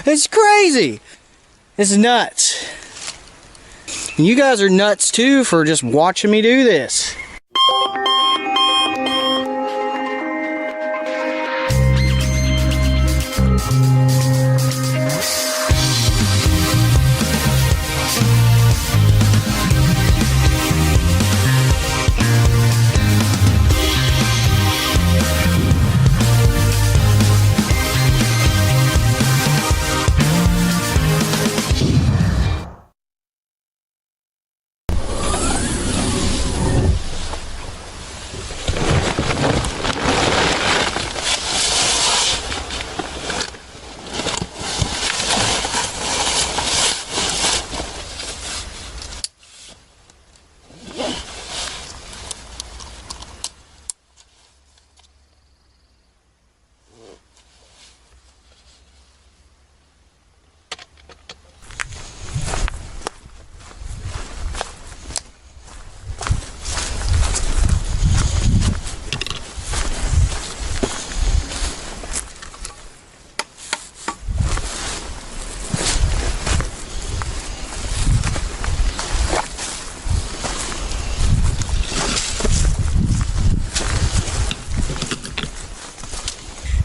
It's crazy. It's nuts. And you guys are nuts too for just watching me do this.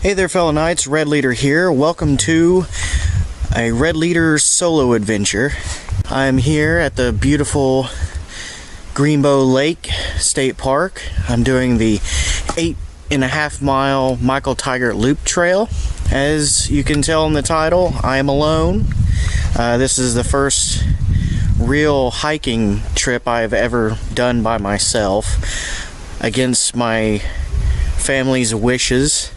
Hey there fellow knights, Red Leader here. Welcome to a Red Leader solo adventure. I'm here at the beautiful Greenbo Lake State Park. I'm doing the 8.5 mile Michael Tygart loop trail. As you can tell in the title, I am alone. This is the first real hiking trip I've ever done by myself, against my family's wishes.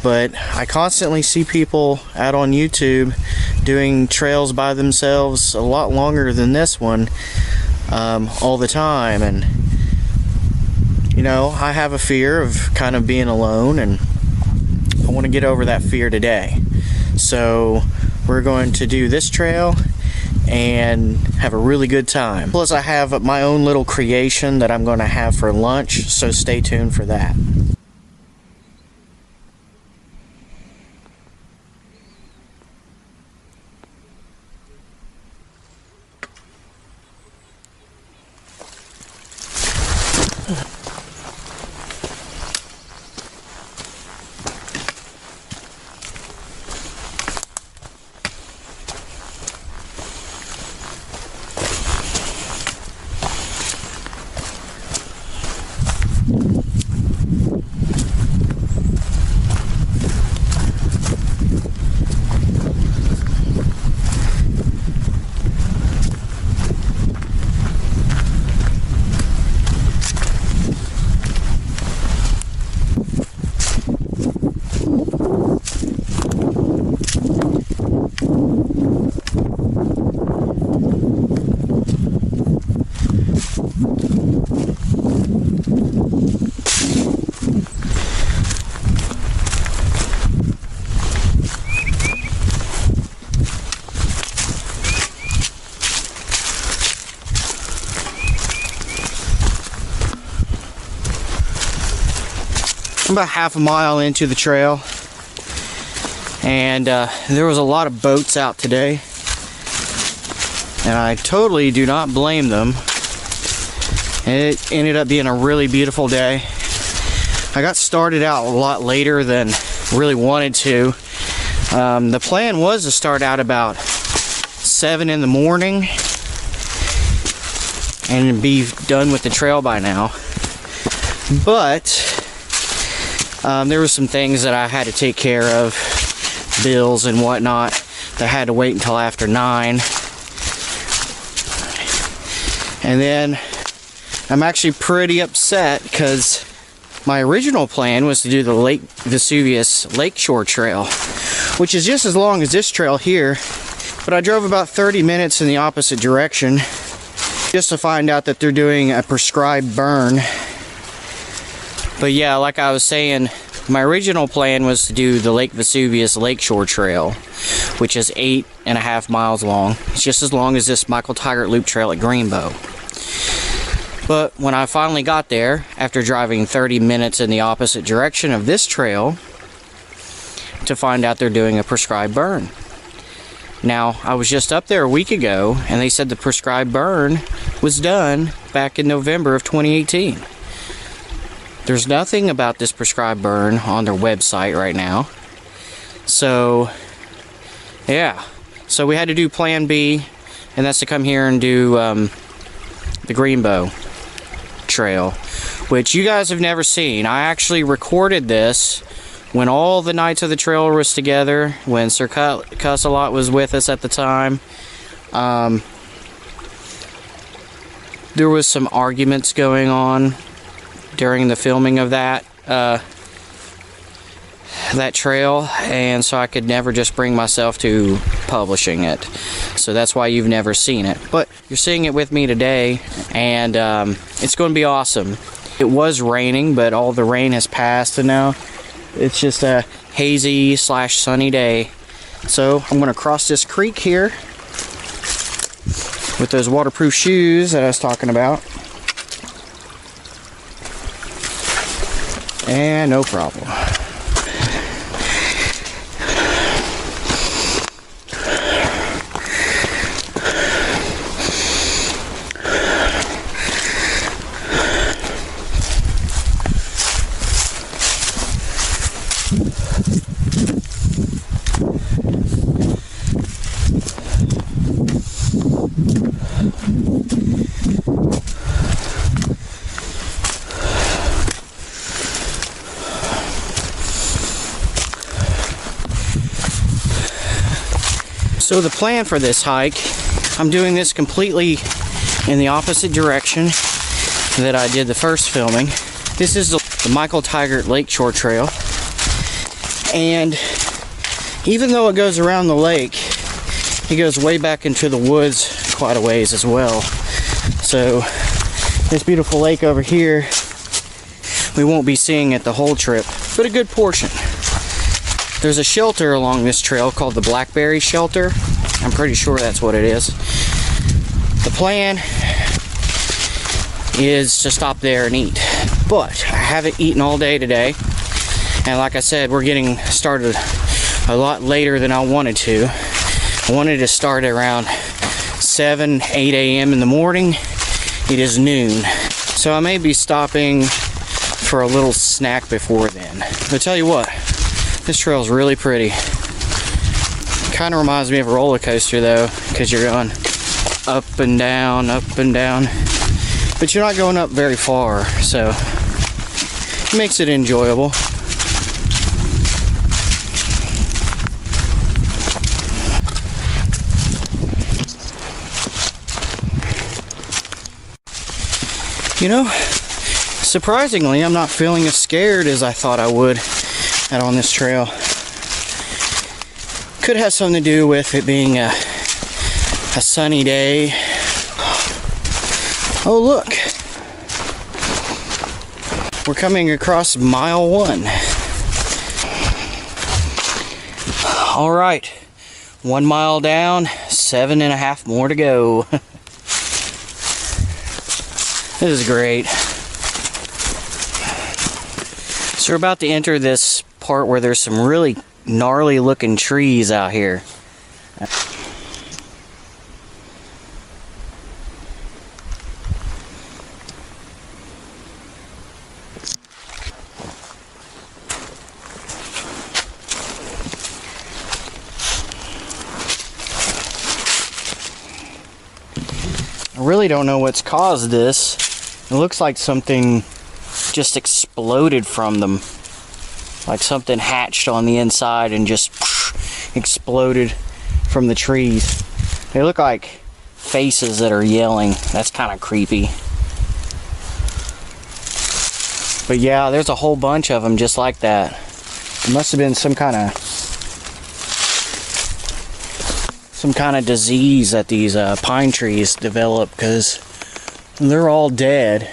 But I constantly see people out on YouTube doing trails by themselves a lot longer than this one, all the time. And you know, I have a fear of kind of being alone, and I want to get over that fear today. So we're going to do this trail and have a really good time. Plus I have my own little creation that I'm going to have for lunch, so stay tuned for that. I'm about half a mile into the trail, and there was a lot of boats out today, and I totally do not blame them. It ended up being a really beautiful day. I got started out a lot later than really wanted to. The plan was to start out about 7 in the morning and be done with the trail by now, but there were some things that I had to take care of, bills and whatnot, that had to wait until after 9. And then I'm actually pretty upset because my original plan was to do the Lake Vesuvius Lakeshore Trail, which is just as long as this trail here, but I drove about 30 minutes in the opposite direction just to find out that they're doing a prescribed burn. But yeah, like I was saying, my original plan was to do the Lake Vesuvius Lakeshore Trail, which is 8.5 miles long. It's just as long as this Michael Tygart Loop Trail at Greenbo. But when I finally got there, after driving 30 minutes in the opposite direction of this trail, to find out they're doing a prescribed burn. Now, I was just up there a week ago, and they said the prescribed burn was done back in November of 2018. There's nothing about this prescribed burn on their website right now. So, yeah. So we had to do Plan B, and that's to come here and do the Greenbo Trail, which you guys have never seen. I actually recorded this when all the Knights of the Trail was together, when Sir Cuss-a-Lot was with us at the time. There was some arguments going on during the filming of that trail, and so I could never just bring myself to publishing it. So that's why you've never seen it. But you're seeing it with me today, and it's going to be awesome. It was raining, but all the rain has passed, and now it's just a hazy / sunny day. So I'm going to cross this creek here with those waterproof shoes that I was talking about. And no problem. So the plan for this hike, I'm doing this completely in the opposite direction that I did the first filming. This is the Michael Tygart Lakeshore Trail, and even though it goes around the lake, it goes way back into the woods quite a ways as well. So this beautiful lake over here, we won't be seeing it the whole trip, but a good portion. There's a shelter along this trail called the Blackberry Shelter. I'm pretty sure that's what it is. The plan is to stop there and eat, but I haven't eaten all day today, and like I said, we're getting started a lot later than I wanted to. I wanted to start around 7, 8 a.m. in the morning. It is noon, so I may be stopping for a little snack before then. But tell you what, this trail is really pretty. Kind of reminds me of a roller coaster though, because you're going up and down, but you're not going up very far, so it makes it enjoyable. You know, surprisingly, I'm not feeling as scared as I thought I would out on this trail. Could have something to do with it being a sunny day. Oh look, we're coming across mile 1. All right, 1 mile down, 7.5 more to go. This is great. So we're about to enter this part where there's some really gnarly looking trees out here. I really don't know what's caused this. It looks like something just exploded from them. Like something hatched on the inside and just exploded from the trees. They look like faces that are yelling. That's kind of creepy. But yeah, there's a whole bunch of them just like that. It must have been some kind of disease that these pine trees develop, because they're all dead.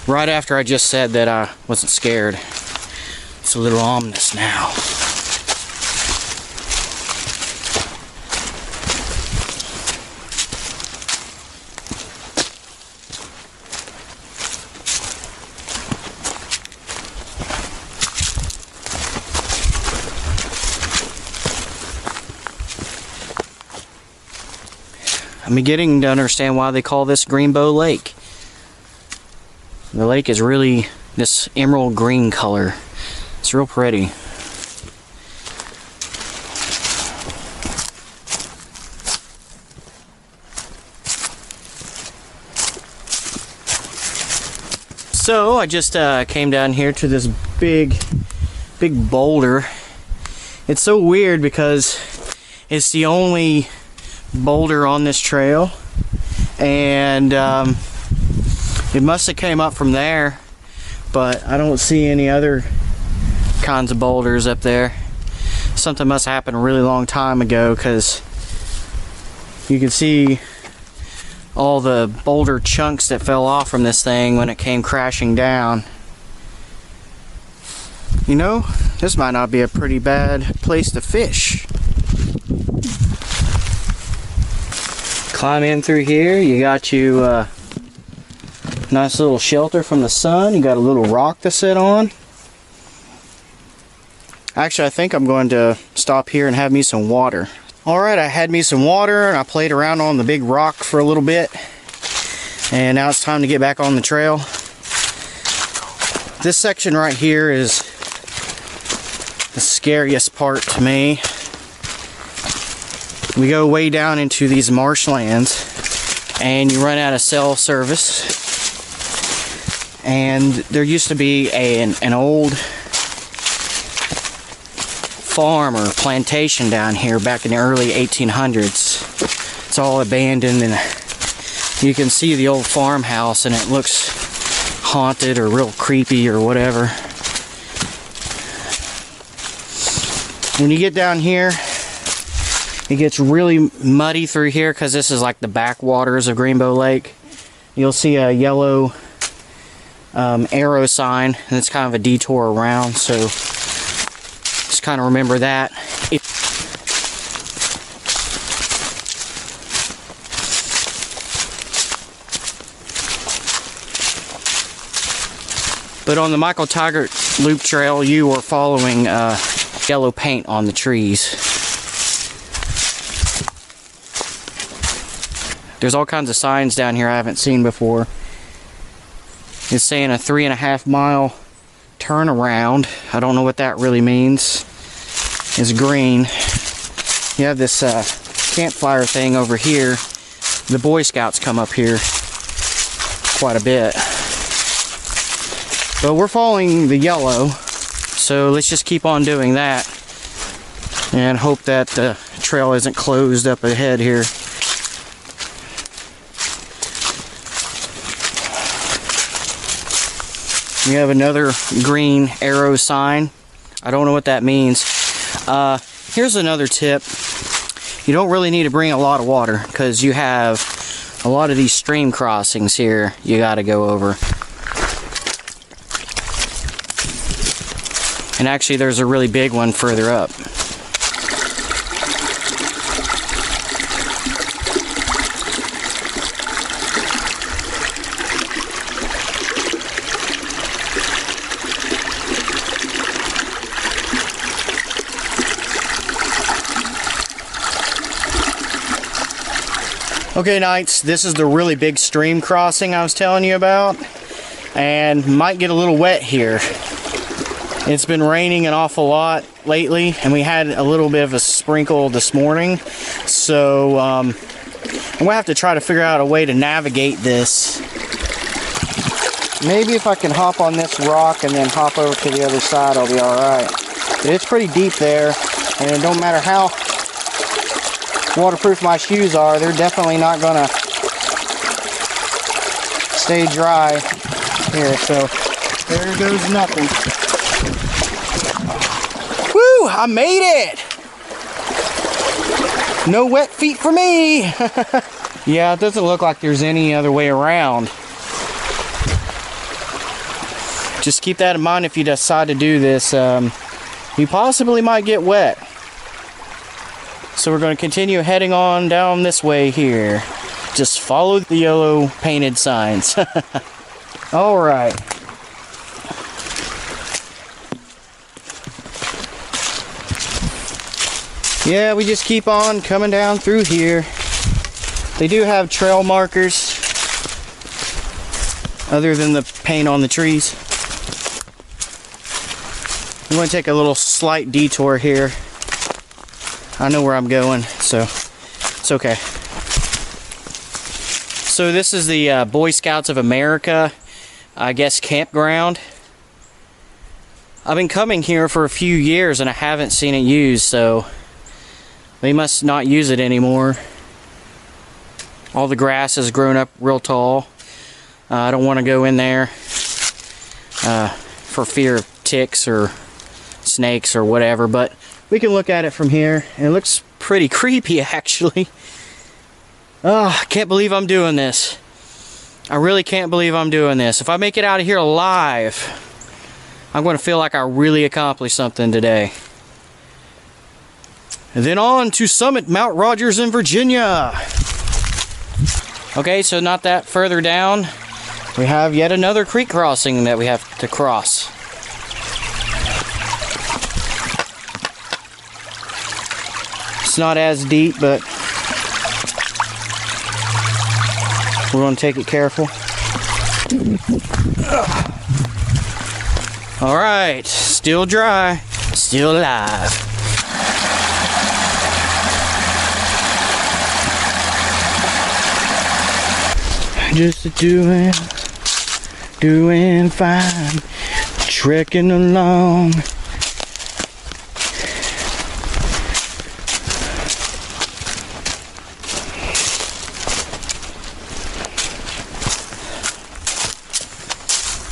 Right after I just said that I wasn't scared, it's a little ominous now. I'm beginning to understand why they call this Greenbo Lake. The lake is really this emerald green color. It's real pretty. So I just came down here to this big boulder. It's so weird because it's the only boulder on this trail, and it must have came up from there, but I don't see any other kinds of boulders up there. Something must have happened a really long time ago, because you can see all the boulder chunks that fell off from this thing when it came crashing down. You know, this might not be a pretty bad place to fish. Climb in through here. You got you nice little shelter from the sun. You got a little rock to sit on. Actually, I think I'm going to stop here and have me some water. Alright, I had me some water and I played around on the big rock for a little bit. And now it's time to get back on the trail. This section right here is the scariest part to me. We go way down into these marshlands and you run out of cell service. And there used to be an old farm or plantation down here back in the early 1800s. It's all abandoned, and you can see the old farmhouse and it looks haunted or real creepy or whatever. When you get down here, it gets really muddy through here because this is like the backwaters of Greenbo Lake. You'll see a yellow arrow sign, and it's kind of a detour around, so just kind of remember that. But on the Michael Tygart loop trail, you are following yellow paint on the trees. There's all kinds of signs down here I haven't seen before. It's saying a 3.5 mile turnaround. I don't know what that really means. It's green. You have this campfire thing over here. The Boy Scouts come up here quite a bit. But we're following the yellow, so let's just keep on doing that and hope that the trail isn't closed up ahead here. We have another green arrow sign. I don't know what that means. Here's another tip. You don't really need to bring a lot of water because you have a lot of these stream crossings here you got to go over. And actually there's a really big one further up. Okay, Knights, this is the really big stream crossing I was telling you about, and might get a little wet here. It's been raining an awful lot lately, and we had a little bit of a sprinkle this morning, so I'm going to have to try to figure out a way to navigate this. Maybe if I can hop on this rock and then hop over to the other side, I'll be alright. But it's pretty deep there, and it don't matter how waterproof my shoes are, they're definitely not gonna stay dry here, so there goes nothing. Woo! I made it! No wet feet for me! Yeah, it doesn't look like there's any other way around. Just keep that in mind if you decide to do this. You possibly might get wet. So we're going to continue heading on down this way here. Just follow the yellow painted signs. Alright. Yeah, we just keep on coming down through here. They do have trail markers other than the paint on the trees. I'm going to take a little slight detour here. I know where I'm going, so it's okay. So this is the Boy Scouts of America, I guess, campground. I've been coming here for a few years and I haven't seen it used, so they must not use it anymore. All the grass has grown up real tall. I don't want to go in there for fear of ticks or snakes or whatever, but we can look at it from here, and it looks pretty creepy actually. Oh, I can't believe I'm doing this. I really can't believe I'm doing this. If I make it out of here alive, I'm going to feel like I really accomplished something today. And then on to Summit Mount Rogers in Virginia. Okay, so not that further down, we have yet another creek crossing that we have to cross. It's not as deep, but we're going to take it careful. All right, still dry, still alive. Just doing fine, trekking along.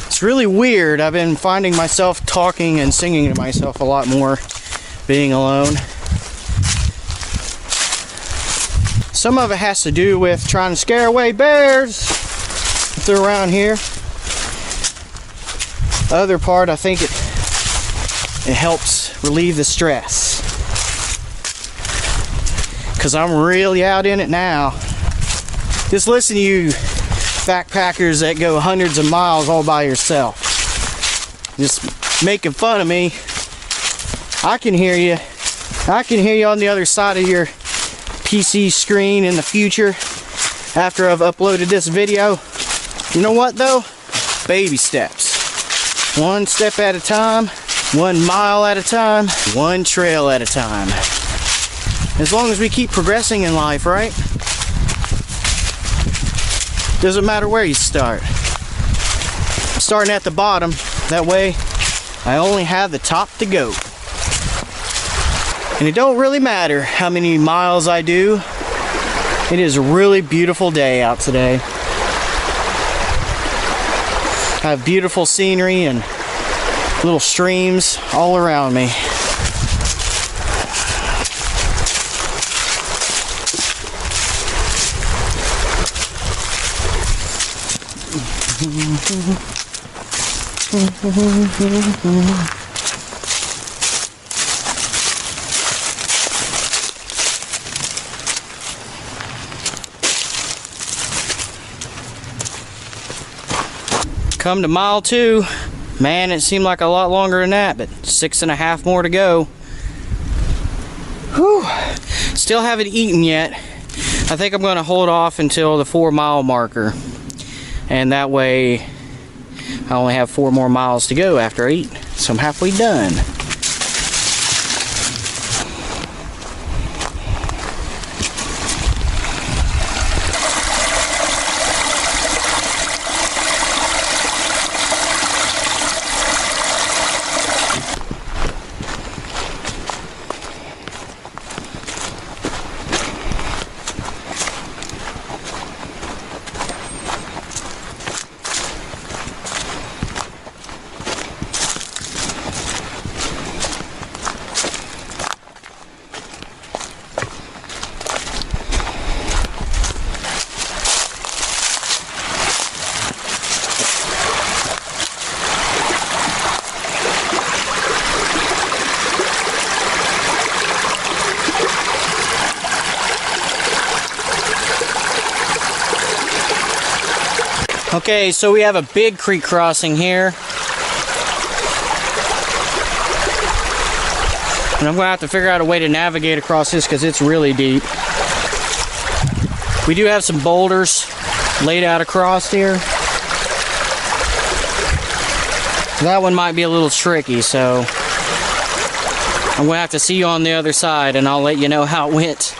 It's really weird. I've been finding myself talking and singing to myself a lot more being alone. Some of it has to do with trying to scare away bears if they're around here. The other part, I think it helps relieve the stress, because I'm really out in it now. Just listen to you backpackers that go hundreds of miles all by yourself, just making fun of me. I can hear you. I can hear you on the other side of your PC screen in the future after I've uploaded this video. You know what though? Baby steps. One step at a time, 1 mile at a time, one trail at a time. As long as we keep progressing in life, right? Doesn't matter where you start. I'm starting at the bottom. That way, I only have the top to go. And it don't really matter how many miles I do. It is a really beautiful day out today. I have beautiful scenery and little streams all around me. Come to mile 2. Man, it seemed like a lot longer than that, but 6.5 more to go. Whew. Still haven't eaten yet. I think I'm going to hold off until the 4-mile marker, and that way I only have 4 more miles to go after I eat, so I'm halfway done. Okay, so we have a big creek crossing here. And I'm going to have to figure out a way to navigate across this because it's really deep. We do have some boulders laid out across here. That one might be a little tricky, so I'm gonna have to see you on the other side and I'll let you know how it went.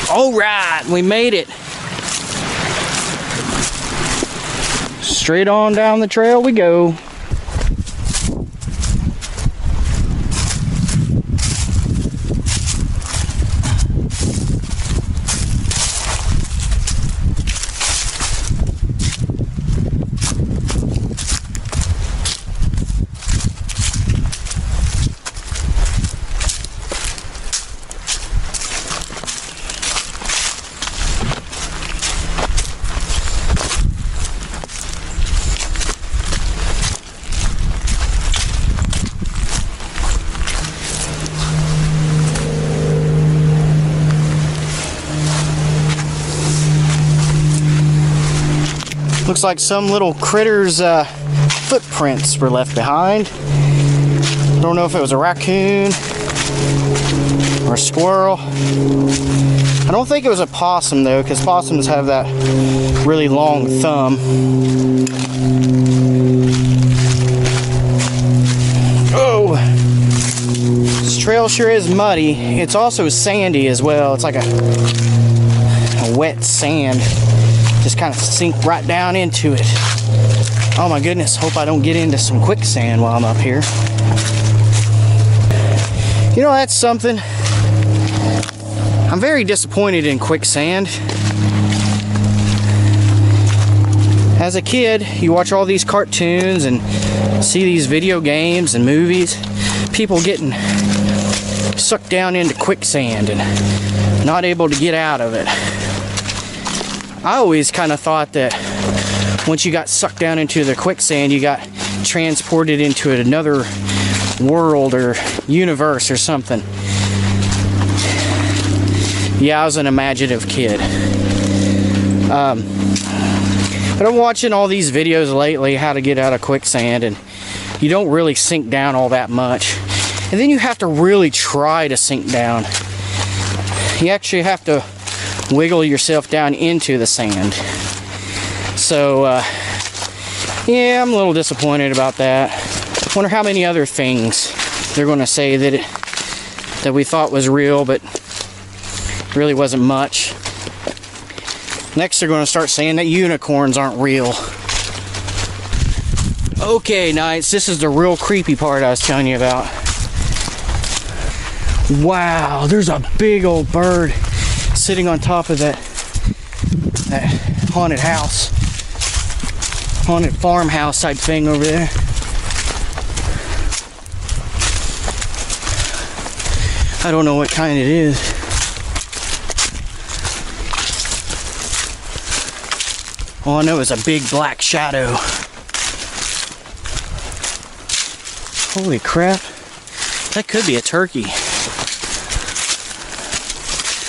All right, we made it. Straight on down the trail we go. Looks like some little critter's footprints were left behind. Don't know if it was a raccoon or a squirrel. I don't think it was a possum though, because possums have that really long thumb. Oh, this trail sure is muddy. It's also sandy as well. It's like a wet sand. Just kind of sink right down into it. Oh my goodness, hope I don't get into some quicksand while I'm up here. You know, that's something. I'm very disappointed in quicksand. As a kid, you watch all these cartoons and see these video games and movies, people getting sucked down into quicksand and not able to get out of it. I always kind of thought that once you got sucked down into the quicksand, you got transported into another world or universe or something. Yeah, I was an imaginative kid. But I'm watching all these videos lately, how to get out of quicksand, and you don't really sink down all that much. And then you have to really try to sink down. You actually have to wiggle yourself down into the sand. So yeah, I'm a little disappointed about that. Wonder how many other things they're going to say that we thought was real but really wasn't much. Next they're going to start saying that unicorns aren't real. Okay, Knights, this is the real creepy part I was telling you about. Wow, there's a big old bird sitting on top of that haunted house, haunted farmhouse type thing over there. I don't know what kind it is. All I know is a big black shadow. Holy crap, that could be a turkey.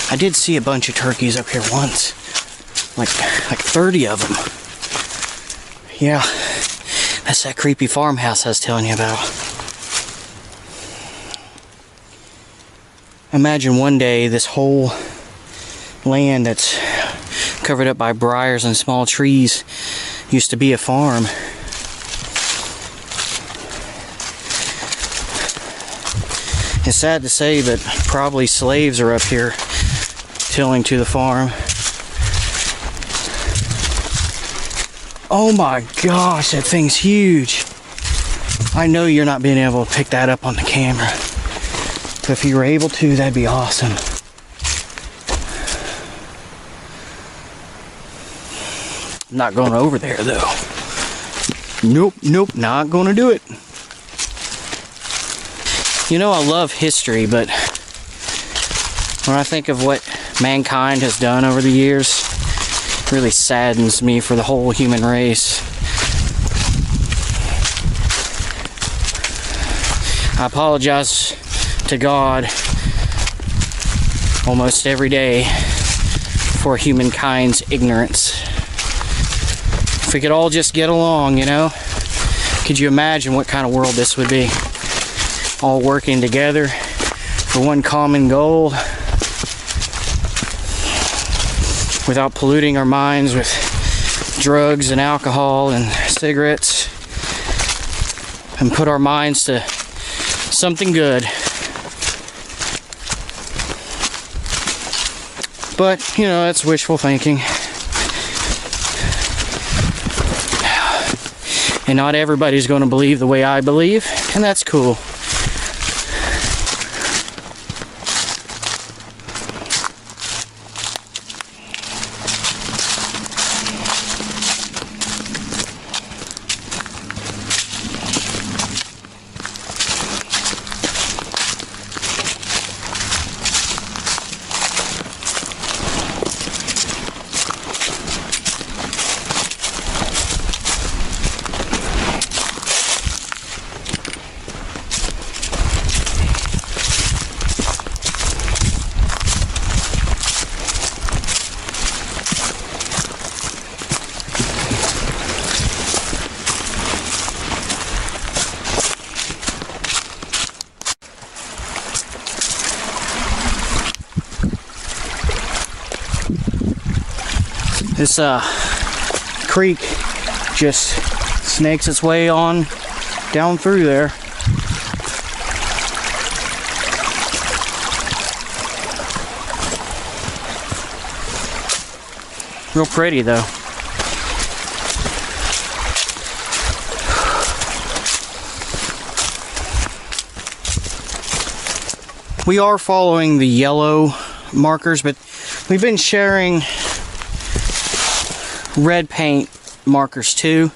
I did see a bunch of turkeys up here once, like 30 of them. Yeah, that's that creepy farmhouse I was telling you about. Imagine one day this whole land that's covered up by briars and small trees used to be a farm. It's sad to say, but probably slaves are up here tilling to the farm. Oh my gosh, that thing's huge. I know you're not being able to pick that up on the camera, but if you were able to, that'd be awesome. I'm not going over there though. Nope, not gonna do it. You know, I love history, but when I think of what mankind has done over the years, it really saddens me for the whole human race. I apologize to God almost every day for humankind's ignorance. If we could all just get along, you know? Could you imagine what kind of world this would be? All working together for one common goal without polluting our minds with drugs and alcohol and cigarettes, and put our minds to something good. But, you know, that's wishful thinking. And not everybody's going to believe the way I believe, and that's cool. This creek just snakes its way on down through there. Real pretty though. We are following the yellow markers, but we've been sharing red paint markers too.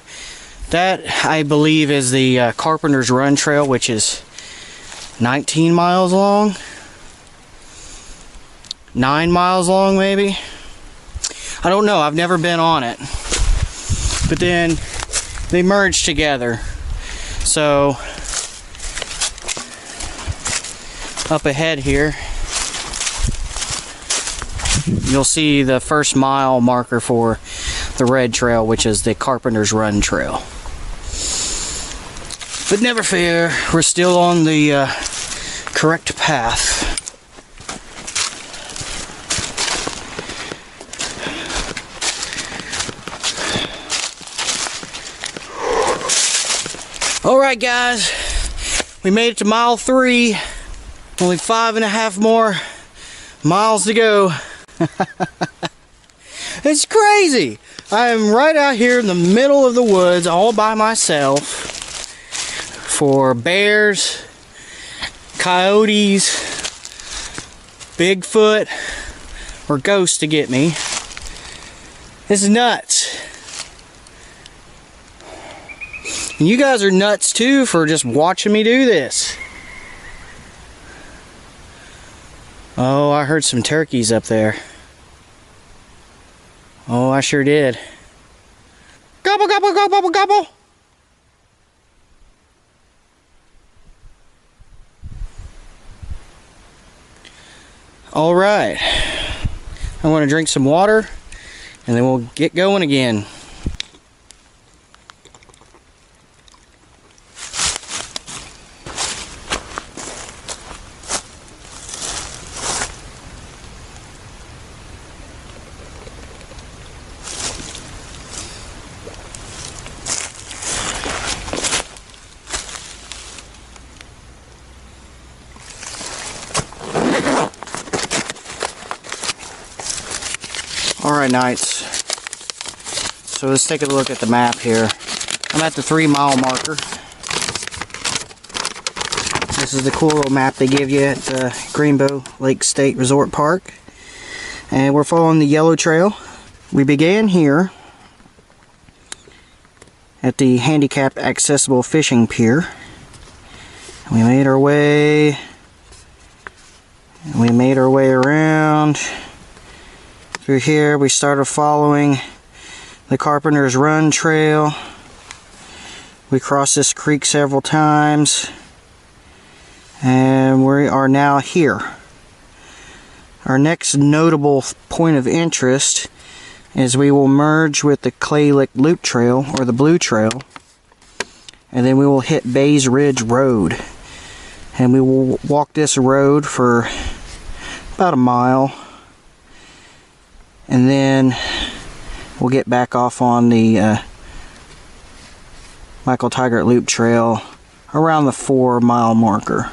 That, I believe, is the Carpenter's Run Trail, which is 19 miles long. 9 miles long, maybe. I don't know. I've never been on it. But then they merge together. So up ahead here, you'll see the first mile marker for the red trail, which is the Carpenter's Run Trail. But never fear, we're still on the correct path. Alright guys, we made it to mile 3. Only 5.5 more miles to go. It's crazy. I am right out here in the middle of the woods all by myself for bears, coyotes, Bigfoot, or ghosts to get me. This is nuts. And you guys are nuts too for just watching me do this. Oh, I heard some turkeys up there. Oh, I sure did. Gobble, gobble, gobble, gobble, gobble. All right. I want to drink some water, and then we'll get going again. Alright, Knights, so let's take a look at the map here. I'm at the 3 mile marker. This is the cool little map they give you at Greenbo Lake State Resort Park. And we're following the yellow trail. We began here at the handicapped accessible fishing pier. We made our way around through here. We started following the Carpenter's Run Trail. We crossed this creek several times, and we are now here. Our next notable point of interest is we will merge with the Clay Lick Loop Trail, or the Blue Trail, and then we will hit Bays Ridge Road. And we will walk this road for about a mile, and then we'll get back off on the Michael Tygart Loop Trail around the 4-mile marker.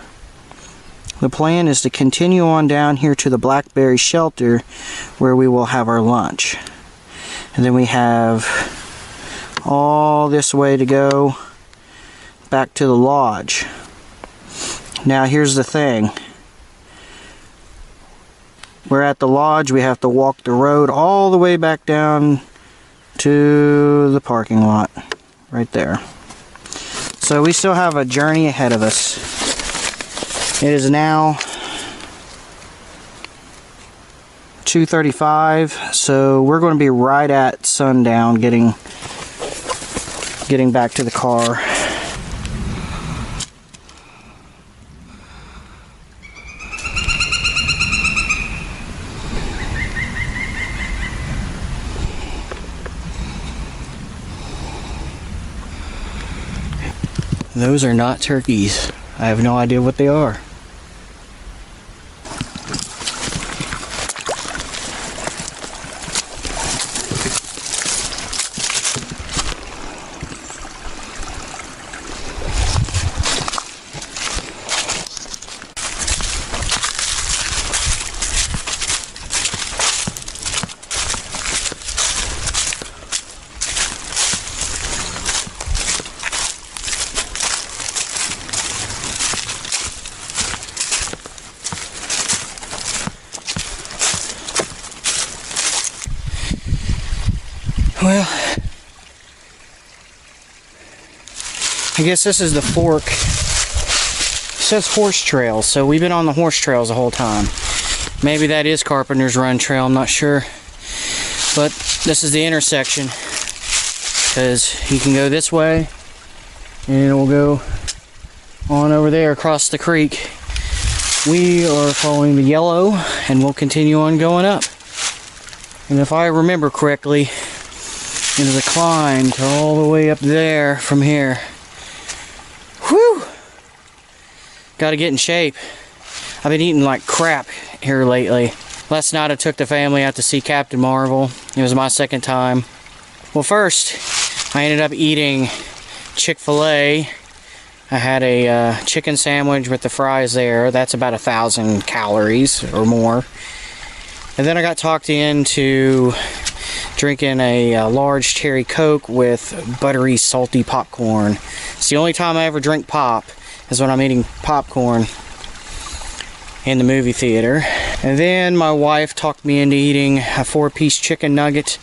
The plan is to continue on down here to the Blackberry Shelter, where we will have our lunch. And then we have all this way to go back to the lodge. Now here's the thing. We're at the lodge, we have to walk the road all the way back down to the parking lot right there. So we still have a journey ahead of us. It is now 2:35, so we're going to be right at sundown getting back to the car. Those are not turkeys. I have no idea what they are. Well, I guess this is the fork. It says horse trails, so we've been on the horse trails the whole time. Maybe that is Carpenter's Run Trail, I'm not sure. But this is the intersection, because you can go this way, and it will go on over there across the creek. We are following the yellow, and we'll continue on going up. And if I remember correctly, there's a climb to all the way up there from here. Whew! Gotta get in shape. I've been eating like crap here lately. Last night I took the family out to see Captain Marvel. It was my second time. Well, first I ended up eating Chick-fil-A. I had a chicken sandwich with the fries there. That's about 1,000 calories or more. And then I got talked into drinking a large cherry Coke with buttery, salty popcorn. It's the only time I ever drink pop is when I'm eating popcorn in the movie theater. And then my wife talked me into eating a 4-piece chicken nugget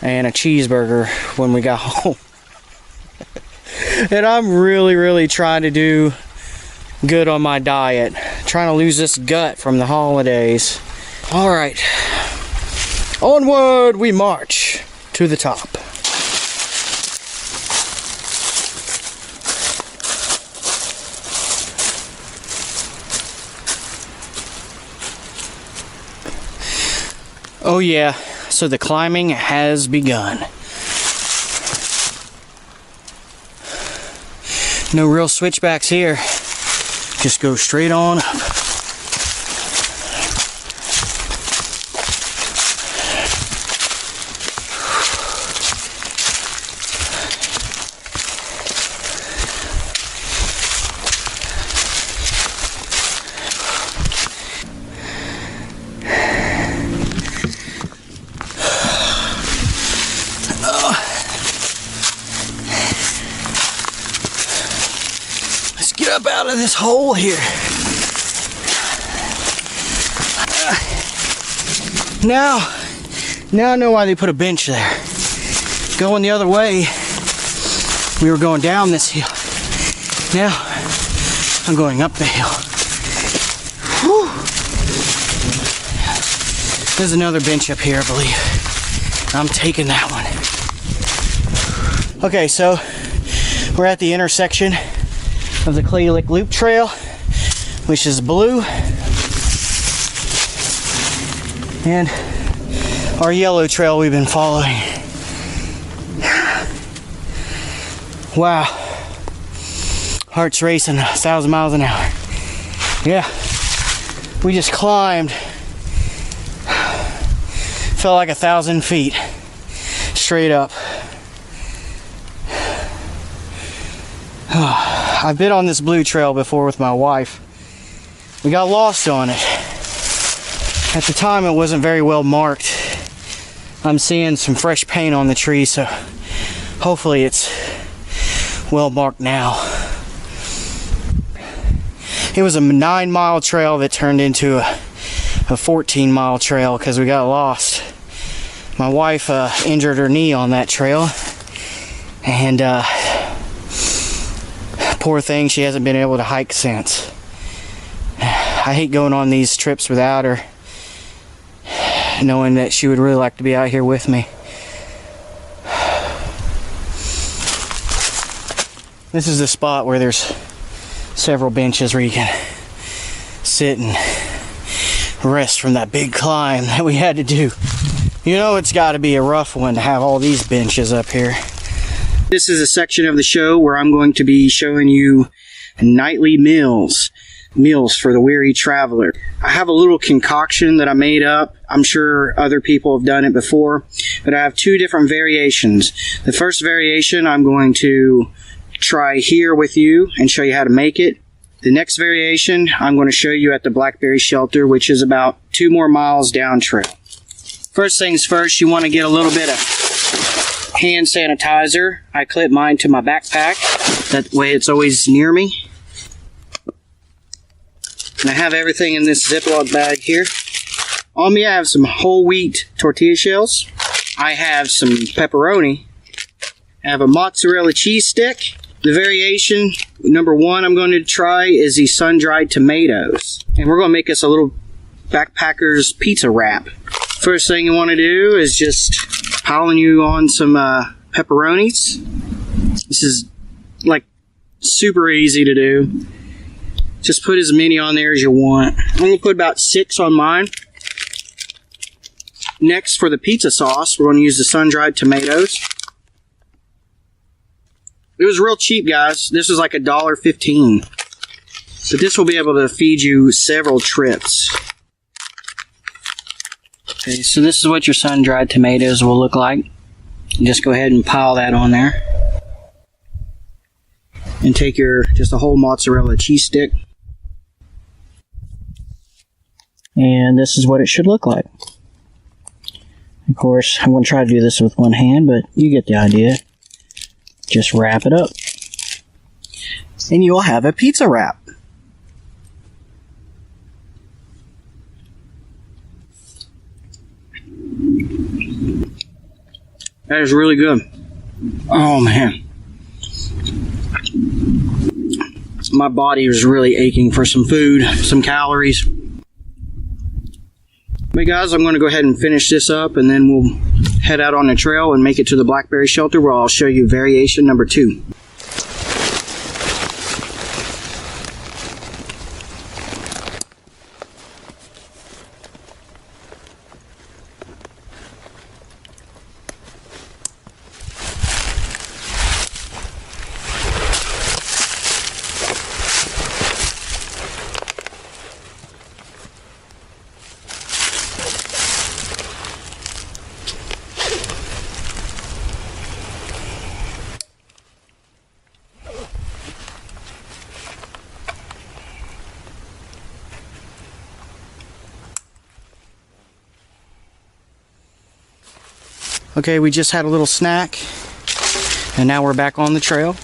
and a cheeseburger when we got home. And I'm really trying to do good on my diet. Trying to lose this gut from the holidays. Alright. Onward we march to the top. Oh yeah, so the climbing has begun. No real switchbacks here. Just go straight on up. Up out of this hole here. Now I know why they put a bench there. Going the other way, we were going down this hill. Now I'm going up the hill. Whew. There's another bench up here, I believe. I'm taking that one. Okay, so we're at the intersection of the Clay Lick Loop Trail, which is blue, and our yellow trail we've been following. Wow. Heart's racing 1,000 miles an hour. Yeah. We just climbed. Felt like 1,000 feet. Straight up. I've been on this blue trail before with my wife. We got lost on it. At the time it wasn't very well marked. I'm seeing some fresh paint on the tree, so hopefully it's well marked now. It was a 9-mile trail that turned into a 14-mile trail because we got lost. My wife injured her knee on that trail, and poor thing, she hasn't been able to hike since. I hate going on these trips without her, knowing that she would really like to be out here with me. This is the spot where there's several benches where you can sit and rest from that big climb that we had to do. You know, it's got to be a rough one to have all these benches up here. This is a section of the show where I'm going to be showing you nightly meals for the weary traveler. I have a little concoction that I made up. I'm sure other people have done it before, but I have 2 different variations. The first variation I'm going to try here with you and show you how to make it. The next variation I'm going to show you at the Blackberry Shelter, which is about 2 more miles down trail. First things first, you want to get a little bit of hand sanitizer. I clip mine to my backpack. That way it's always near me. And I have everything in this Ziploc bag here. On me I have some whole wheat tortilla shells. I have some pepperoni. I have a mozzarella cheese stick. The variation number 1 I'm going to try is the sun-dried tomatoes. And we're going to make us a little backpacker's pizza wrap. First thing you want to do is just piling you on some pepperonis. This is like super easy to do. Just put as many on there as you want. I'm going to put about 6 on mine. Next, for the pizza sauce, we're going to use the sun-dried tomatoes. It was real cheap, guys. This was like $1.15. But this will be able to feed you several trips. Okay, so this is what your sun-dried tomatoes will look like. Just go ahead and pile that on there. And take just a whole mozzarella cheese stick. And this is what it should look like. Of course, I'm going to try to do this with one hand, but you get the idea. Just wrap it up. And you'll have a pizza wrap. That is really good. Oh man. My body was really aching for some food, some calories. But guys, I'm going to go ahead and finish this up, and then we'll head out on the trail and make it to the Blackberry Shelter, where I'll show you variation number 2. Okay, we just had a little snack, and now we're back on the trail.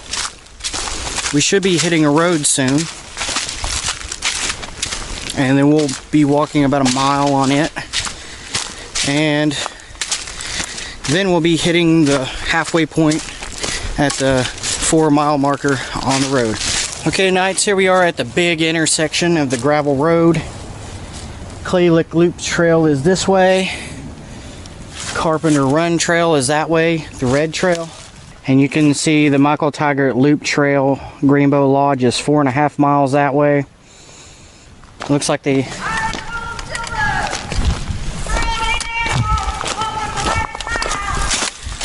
We should be hitting a road soon, and then we'll be walking about a mile on it, and then we'll be hitting the halfway point at the 4-mile marker on the road. Okay, Knights, here we are at the big intersection of the gravel road. Clay Lick Loop Trail is this way. Carpenter Run Trail is that way, the red trail. And you can see the Michael Tygart Loop Trail, Greenbo Lodge, is 4.5 miles that way. Looks like they...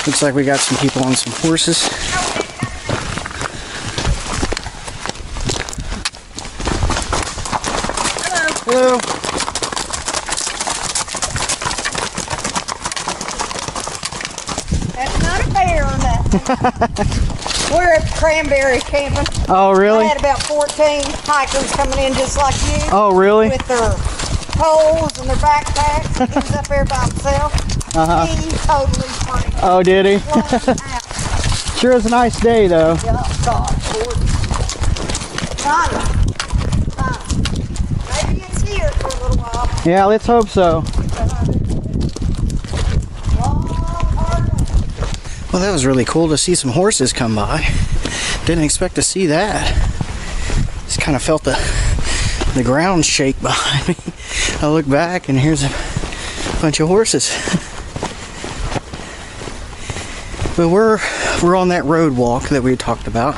Looks like we got some people on some horses. Hello. That's not a bear or nothing. We're at cranberry camping. Oh, really? I had about 14 hikers coming in just like you. Oh, really? With their poles and their backpacks. He was up there by himself. He totally freaked. Oh, did he? Sure is a nice day, though. Yeah, God, Connie. Maybe it's here for a little while. Yeah, let's hope so. Well, that was really cool to see some horses come by. Didn't expect to see that. Just kind of felt the ground shake behind me. I look back and here's a bunch of horses. But we're on that road walk that we talked about.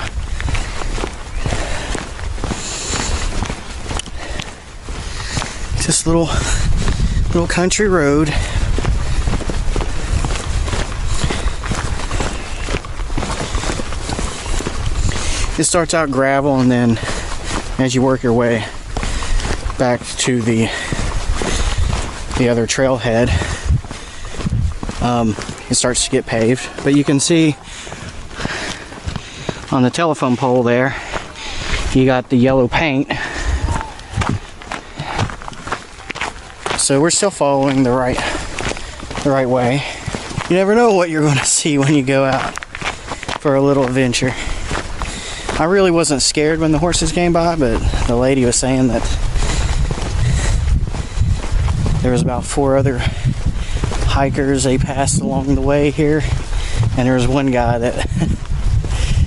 Just little country road. It starts out gravel, and then as you work your way back to the other trailhead, it starts to get paved. But you can see on the telephone pole there, you got the yellow paint. So we're still following the right way. You never know what you're going to see when you go out for a little adventure. I really wasn't scared when the horses came by, but the lady was saying that there was about 4 other hikers they passed along the way here, and there was one guy that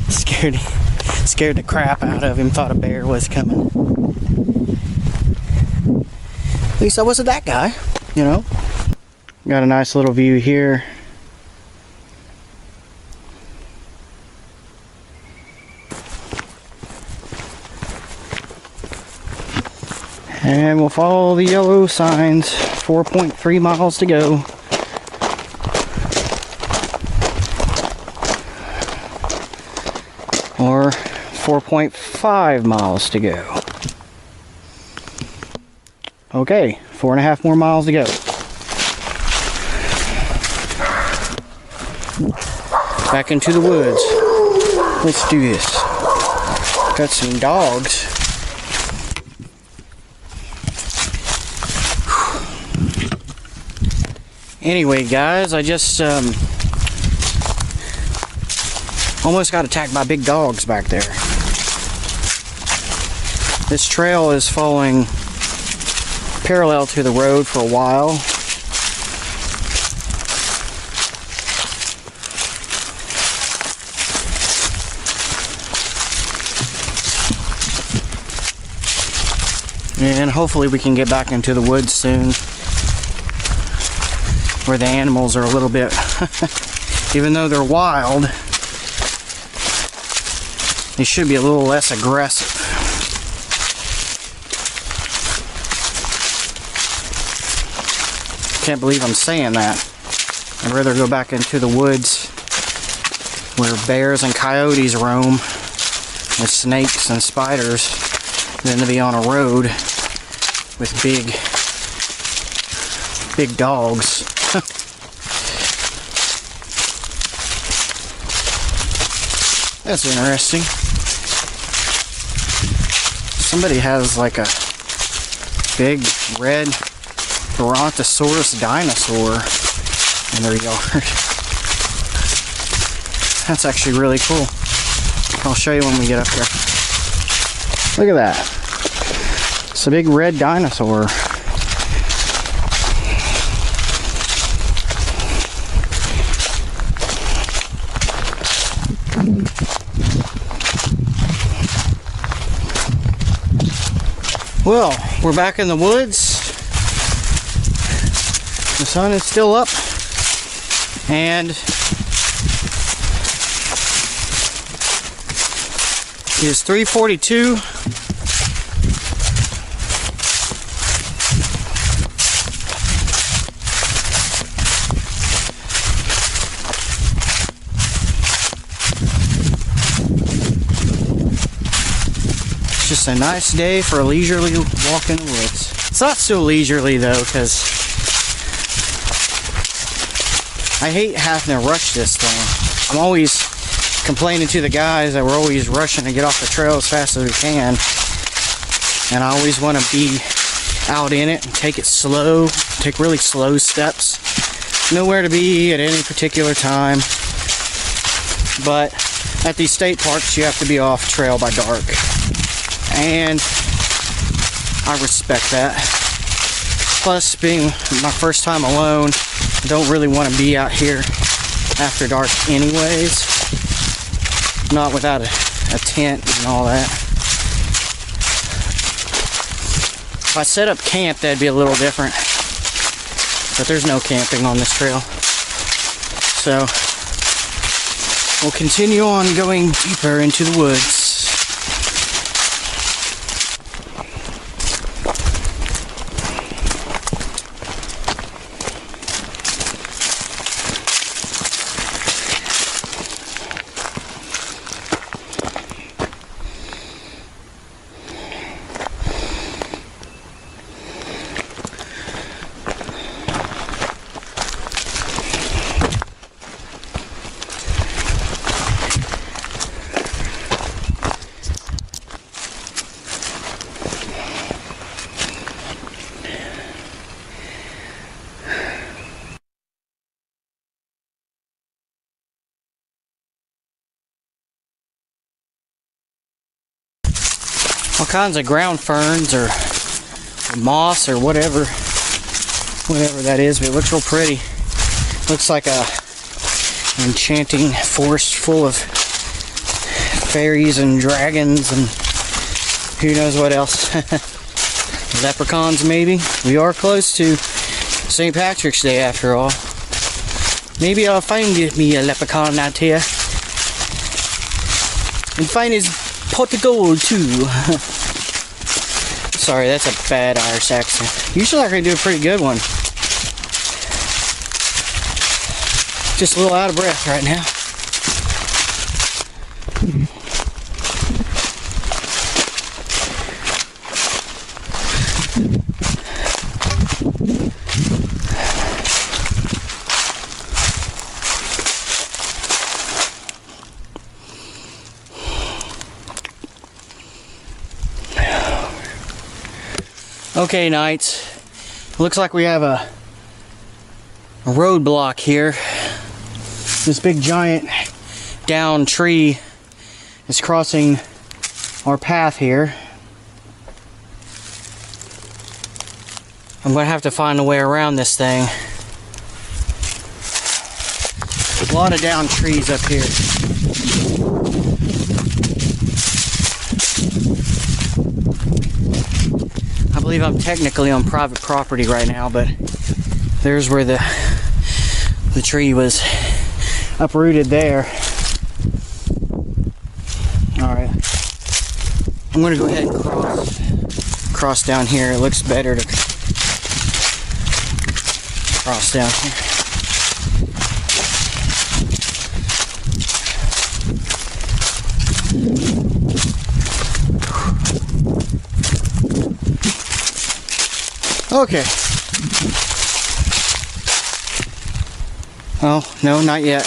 scared the crap out of him, thought a bear was coming. At least I wasn't that guy, you know. Got a nice little view here. And we'll follow the yellow signs. 4.3 miles to go. Or 4.5 miles to go. Okay, 4.5 more miles to go. Back into the woods. Let's do this. Got some dogs. Anyway, guys, I just almost got attacked by big dogs back there. This trail is following parallel to the road for a while. And hopefully we can get back into the woods soon, where the animals are a little bit, even though they're wild, they should be a little less aggressive. Can't believe I'm saying that. I'd rather go back into the woods where bears and coyotes roam with snakes and spiders than to be on a road with big dogs. That's interesting. Somebody has like a big red Brontosaurus dinosaur in their yard. That's actually really cool. I'll show you when we get up there. Look at that. It's a big red dinosaur. Well, we're back in the woods. The sun is still up, and it is 3:42. just a nice day for a leisurely walk in the woods. It's not so leisurely though, because I hate having to rush this thing. I'm always complaining to the guys that we're always rushing to get off the trail as fast as we can. And I always want to be out in it and take it slow, take really slow steps. Know where to be at any particular time. But at these state parks, you have to be off trail by dark. And I respect that. Plus, being my first time alone, I don't really want to be out here after dark anyways. Not without a tent and all that. If I set up camp, that'd be a little different. But there's no camping on this trail. So, we'll continue on going deeper into the woods. All kinds of ground ferns or moss or whatever that is, but it looks real pretty. Looks like an enchanting forest full of fairies and dragons and who knows what else. Leprechauns maybe. We are close to St. Patrick's Day after all. Maybe I'll find me a leprechaun out here and find his pot of gold too. Sorry, that's a bad Irish accent. Usually I can do a pretty good one. Just a little out of breath right now. Okay, Knights, looks like we have a roadblock here. This big giant down tree is crossing our path here. I'm going to have to find a way around this thing. A lot of down trees up here. I believe I'm technically on private property right now, but there's where the tree was uprooted there. Alright. I'm going to go ahead and cross down here. It looks better to cross down here. Okay. Oh, no, not yet.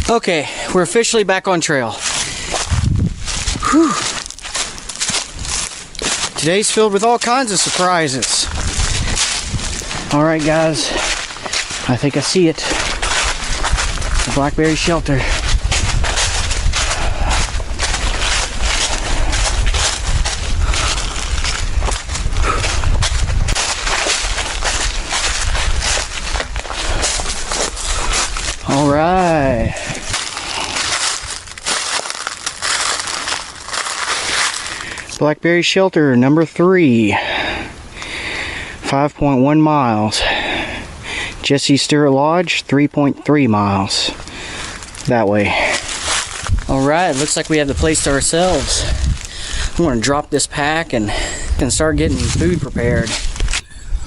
Okay, we're officially back on trail. Whew. Today's filled with all kinds of surprises. Alright guys, I think I see it. The blackberry shelter. Alright. Blackberry shelter number 3. 5.1 miles. Jesse Stewart Lodge, 3.3 miles. That way. Alright, looks like we have the place to ourselves. I'm going to drop this pack and start getting food prepared.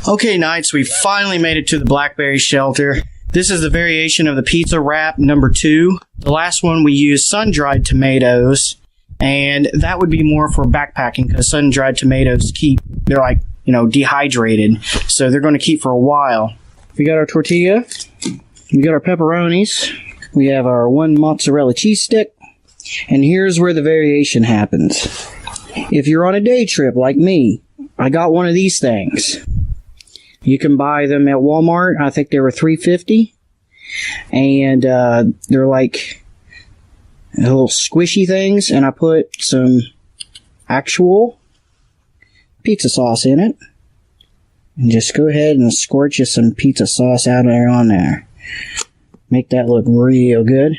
Okay, Knights, we finally made it to the blackberry shelter. This is the variation of the pizza wrap number 2. The last one we used sun-dried tomatoes, and that would be more for backpacking because sun-dried tomatoes they're like, dehydrated, so they're going to keep for a while. We got our tortilla, we got our pepperonis, we have our 1 mozzarella cheese stick, and here's where the variation happens. If you're on a day trip like me, I got one of these things. You can buy them at Walmart. I think they were $3.50, and they're like little squishy things, and I put some actual pizza sauce in it. And just go ahead and squirt you some pizza sauce out there on there. Make that look real good.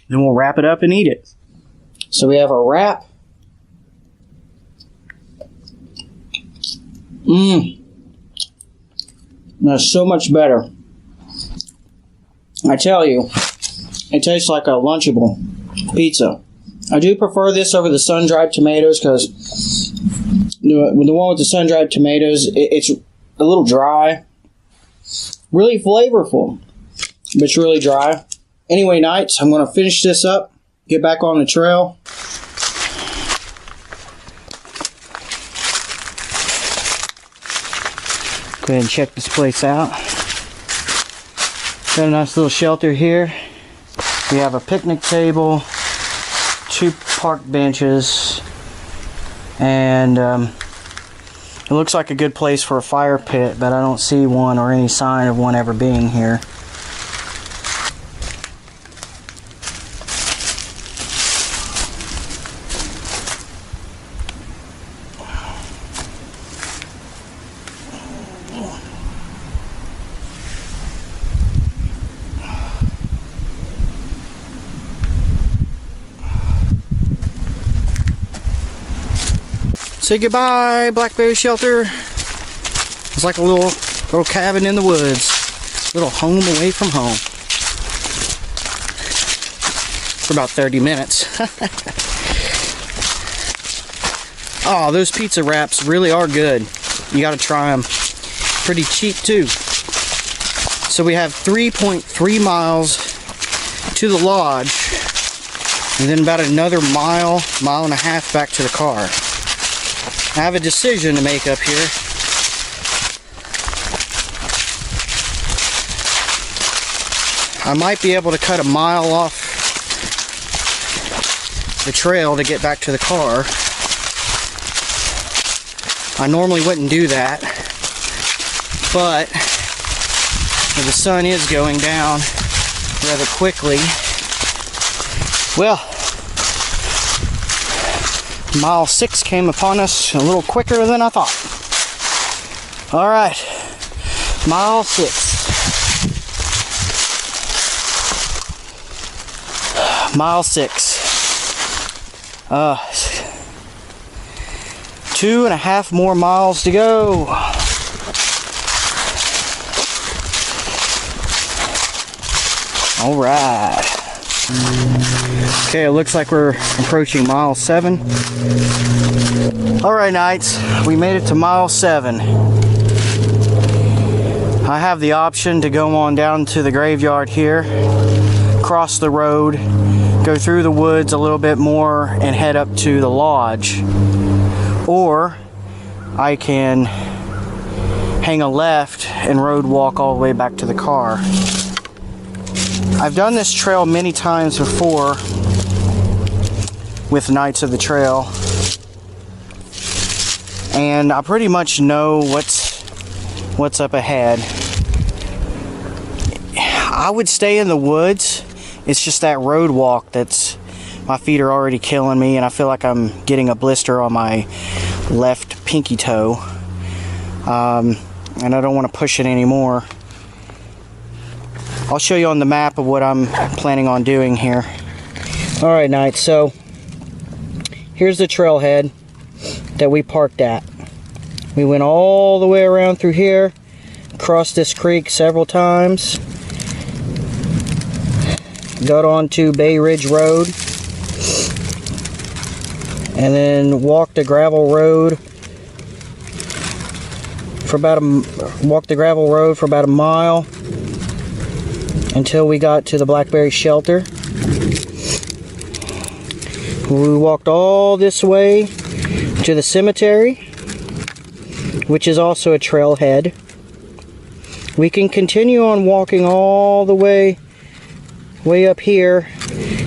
Then we'll wrap it up and eat it. So we have our wrap. That's so much better. I tell you, it tastes like a Lunchable pizza. I do prefer this over the sun-dried tomatoes because the one with the sun-dried tomatoes, it's a little dry. Really flavorful, but it's really dry. Anyway, Knights, I'm going to finish this up, get back on the trail. Go ahead and check this place out. Got a nice little shelter here. We have a picnic table, 2 park benches, and it looks like a good place for a fire pit, but I don't see one or any sign of one ever being here. Say goodbye, Blackberry Shelter. It's like a little cabin in the woods. Little home away from home. For about 30 minutes. Oh, those pizza wraps really are good. You gotta try them. Pretty cheap too. So we have 3.3 miles to the lodge, and then about another mile and a half back to the car. I have a decision to make up here. I might be able to cut a mile off the trail to get back to the car. I normally wouldn't do that, but the sun is going down rather quickly. Well, mile 6 came upon us a little quicker than I thought. Alright, mile 6. Mile 6. 2.5 more miles to go. Alright. Okay, it looks like we're approaching mile 7. Alright, Knights, we made it to mile 7. I have the option to go on down to the graveyard here, cross the road, go through the woods a little bit more, and head up to the lodge. Or I can hang a left and road walk all the way back to the car. I've done this trail many times before with Knights of the Trail, and I pretty much know what's up ahead. I would stay in the woods. It's just that road walk that's, my feet are already killing me, and I feel like I'm getting a blister on my left pinky toe, and I don't want to push it anymore. I'll show you on the map of what I'm planning on doing here. Alright, Knights, so here's the trailhead that we parked at. We went all the way around through here, crossed this creek several times, got onto Bay Ridge Road, and then walked a gravel road for about a mile until we got to the blackberry shelter. We walked all this way to the cemetery, which is also a trailhead. We can continue on walking all the way up here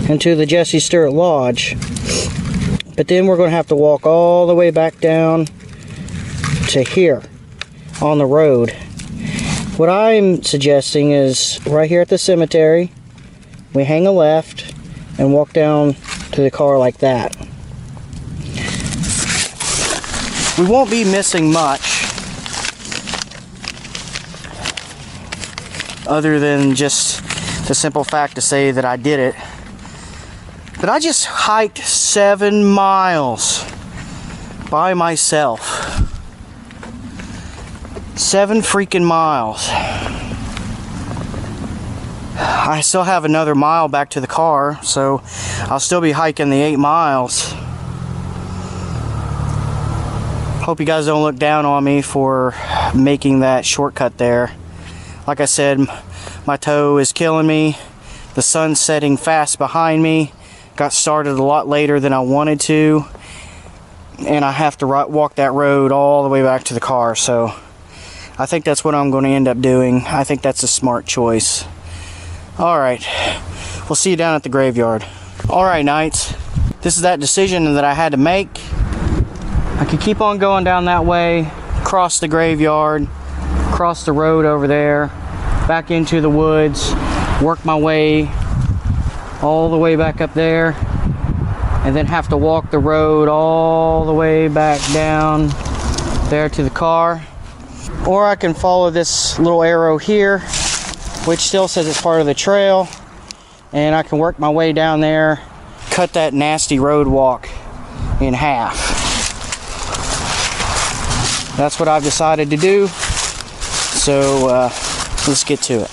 into the Jesse Stewart Lodge, but then we're going to have to walk all the way back down to here on the road. What I'm suggesting is right here at the cemetery, we hang a left and walk down to the car like that. We won't be missing much other than just the simple fact to say that I did it. But I just hiked 7 miles by myself. 7 freaking miles. I still have another mile back to the car, so I'll still be hiking the 8 miles. Hope you guys don't look down on me for making that shortcut there. Like I said, my toe is killing me. The sun's setting fast behind me. Got started a lot later than I wanted to, and I have to walk that road all the way back to the car, so I think that's what I'm going to end up doing. I think that's a smart choice. Alright, we'll see you down at the graveyard. Alright, Knights, this is that decision that I had to make. I could keep on going down that way, cross the graveyard, cross the road over there, back into the woods, work my way all the way back up there, and then have to walk the road all the way back down there to the car. Or I can follow this little arrow here, which still says it's part of the trail, and I can work my way down there, cut that nasty road walk in half. That's what I've decided to do, so let's get to it.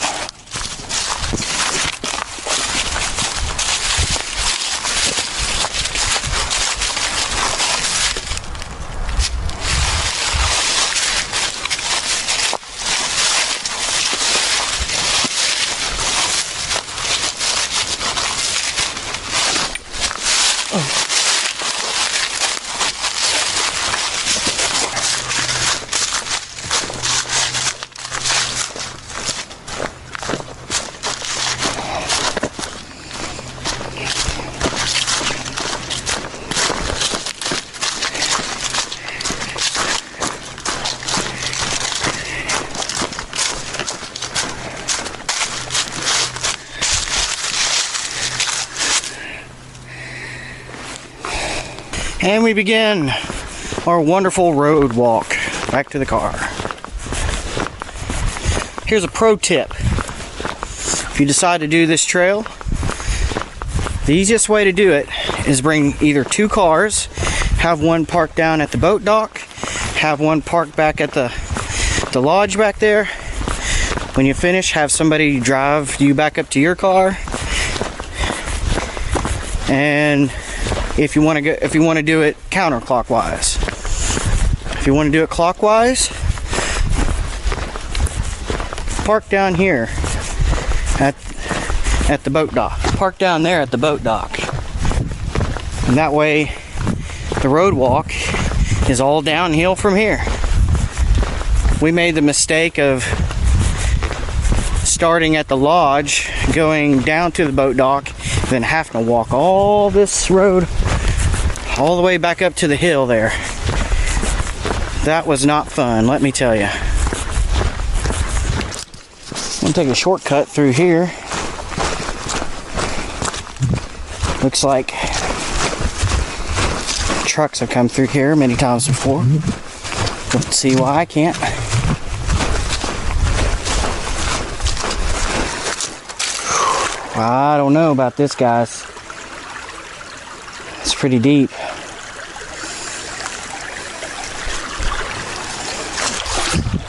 And we begin our wonderful road walk back to the car. Here's a pro tip. If you decide to do this trail, the easiest way to do it is bring either 2 cars, have one parked down at the boat dock, have one parked back at the lodge back there. When you finish, have somebody drive you back up to your car. And if you want to do it counterclockwise. If you want to do it clockwise, park down here at the boat dock. Park down there at the boat dock. And that way the road walk is all downhill from here. We made the mistake of starting at the lodge, going down to the boat dock, then having to walk all this road all the way back up to the hill there. That was not fun, let me tell you. I'm gonna take a shortcut through here. Looks like trucks have come through here many times before. Don't see why I can't. I don't know about this, guys. It's pretty deep.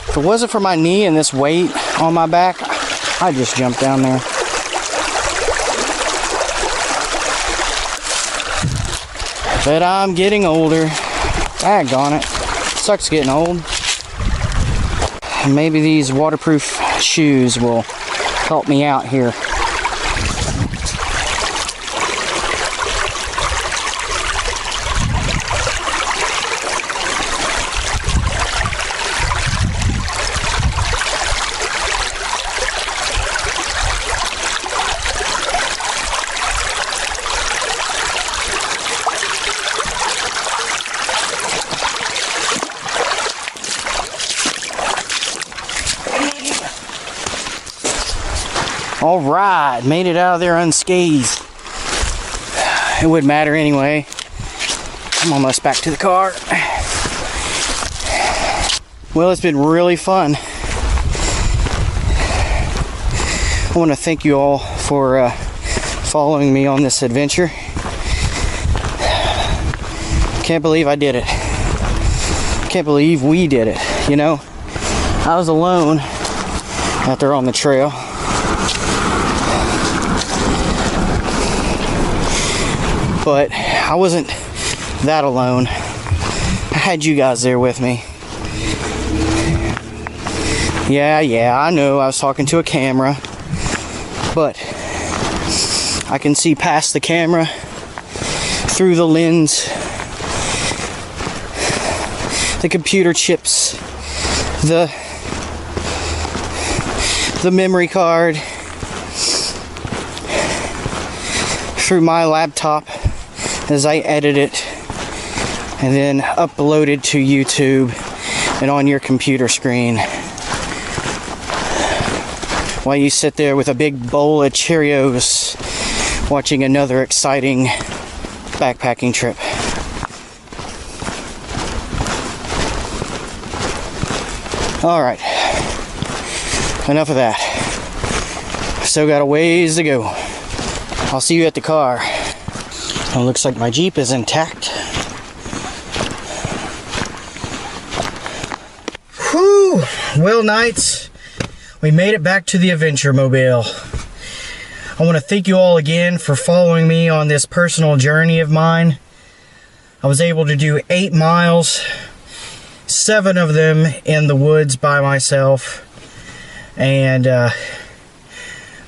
If it wasn't for my knee and this weight on my back, I'd just jump down there. But I'm getting older. Daggone it. Sucks getting old. Maybe these waterproof shoes will help me out here. All right, made it out of there unscathed. It wouldn't matter anyway. I'm almost back to the car. Well, it's been really fun. I want to thank you all for following me on this adventure. Can't believe I did it. Can't believe we did it, you know? I was alone out there on the trail. But I wasn't that alone. I had you guys there with me. Yeah, I know I was talking to a camera, but I can see past the camera, through the lens, the computer chips, the memory card, through my laptop as I edit it and then upload it to YouTube and on your computer screen while you sit there with a big bowl of Cheerios watching another exciting backpacking trip. Alright, enough of that. Still got a ways to go. I'll see you at the car. Well, looks like my Jeep is intact. Whew! Well, Knights, we made it back to the Adventure Mobile. I want to thank you all again for following me on this personal journey of mine. I was able to do 8 miles, 7 of them in the woods by myself, and I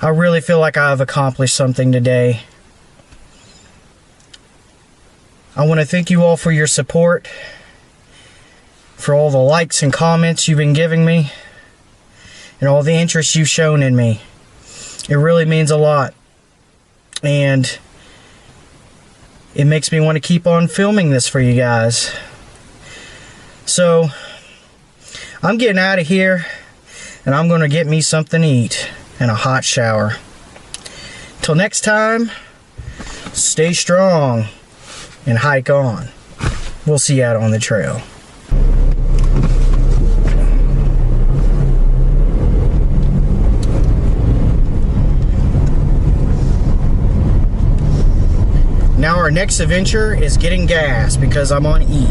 really feel like I've accomplished something today. I want to thank you all for your support, for all the likes and comments you've been giving me, and all the interest you've shown in me. It really means a lot, and it makes me want to keep on filming this for you guys. So, I'm getting out of here, and I'm going to get me something to eat and a hot shower. Till next time, stay strong and hike on. We'll see you out on the trail. Now our next adventure is getting gas because I'm on E.